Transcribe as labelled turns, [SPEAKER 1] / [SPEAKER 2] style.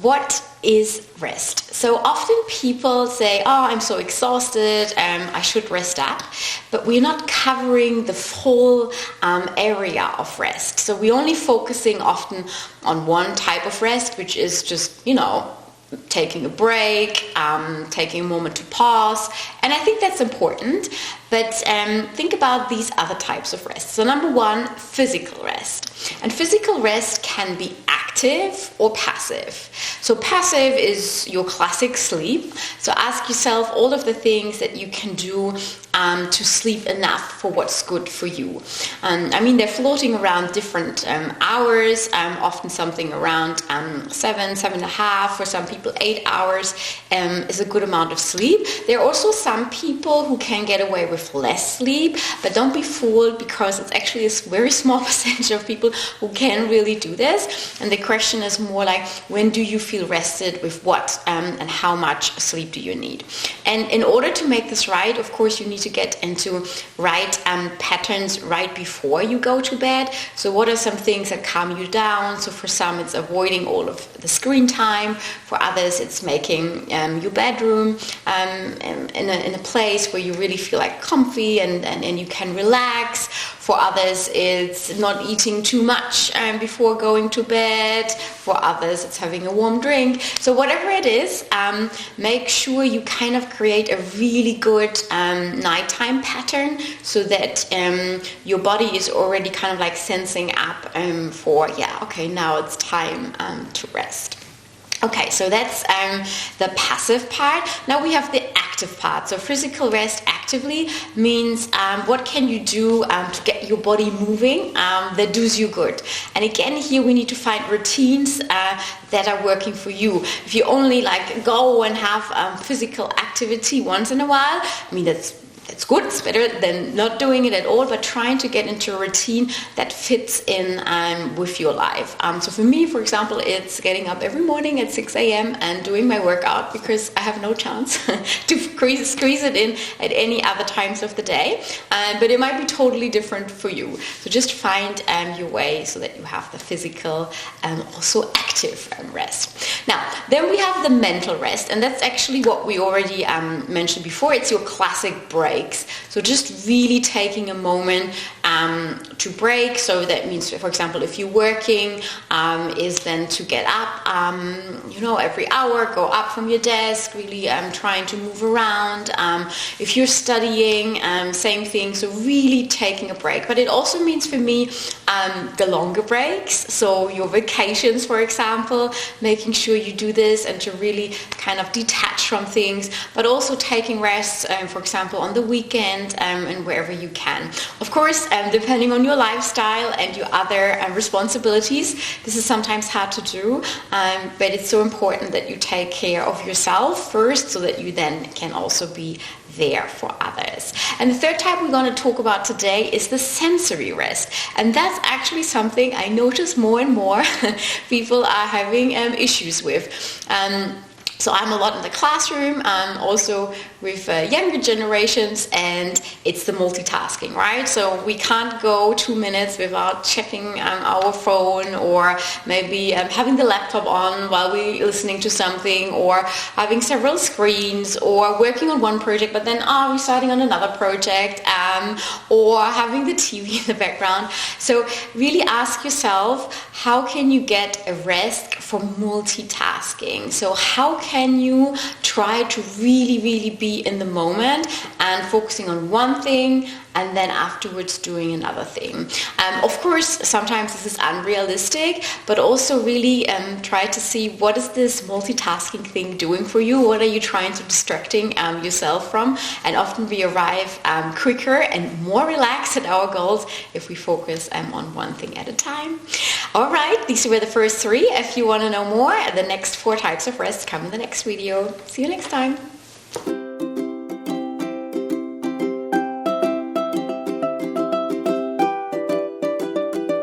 [SPEAKER 1] what is rest? So often people say, oh, I'm so exhausted, I should rest up, but we're not covering the full area of rest. So we're only focusing often on one type of rest, which is just, taking a break, taking a moment to pause. And I think that's important. But think about these other types of rest. So number one, physical rest. And physical rest can be active or passive. So passive is your classic sleep. So ask yourself all of the things that you can do to sleep enough for what's good for you. They're floating around different hours, often something around 7.5, for some people 8 hours is a good amount of sleep. There are also some people who can get away with less sleep, but don't be fooled, because it's actually a very small percentage of people who can really do this. And the question is more like, when do you feel rested with what and how much sleep do you need? And in order to make this right, of course, you need to get into right patterns right before you go to bed. So what are some things that calm you down? So for some, it's avoiding all of the screen time. For others, it's making your bedroom in a place where you really feel like comfy and you can relax. For others, it's not eating too much before going to bed. For others, it's having a warm drink. So whatever it is, make sure you kind of create a really good nighttime pattern, so that your body is already kind of like sensing up for, now it's time to rest. Okay, so that's the passive part. Now we have the active part. So physical rest actively means what can you do to get your body moving that does you good. And again, here we need to find routines that are working for you. If you only go and have physical activity once in a while, it's good, it's better than not doing it at all, but trying to get into a routine that fits in with your life. So for me, for example, it's getting up every morning at 6 a.m. and doing my workout, because I have no chance to squeeze it in at any other times of the day. But it might be totally different for you. So just find your way so that you have the physical and also active rest. Now, then we have the mental rest, and that's actually what we already mentioned before. It's your classic break. So just really taking a moment to break. So that means, for example, if you're working, is then to get up, every hour, go up from your desk, really trying to move around. If you're studying, same thing. So really taking a break. But it also means for me the longer breaks. So your vacations, for example, making sure you do this and to really kind of detach from things, but also taking rest, for example, on the weekend and wherever you can. Of course, depending on your lifestyle and your other responsibilities, this is sometimes hard to do, but it's so important that you take care of yourself first, so that you then can also be there for others. And the third type we're going to talk about today is the sensory rest. And that's actually something I notice more and more people are having issues with. So I'm a lot in the classroom, also with younger generations, and it's the multitasking, right? So we can't go 2 minutes without checking our phone, or maybe having the laptop on while we're listening to something, or having several screens, or working on one project, but then we're starting on another project, or having the TV in the background. So really ask yourself, how can you get a rest from multitasking? So how can you try to really be in the moment and focusing on one thing and then afterwards doing another thing? Of course, sometimes this is unrealistic, but also really try to see, what is this multitasking thing doing for you? What are you trying to distracting yourself from? And often we arrive quicker and more relaxed at our goals if we focus on one thing at a time. All right, these were the first 3. If you want to know more, the next 4 types of rest come in the next video. See you next time.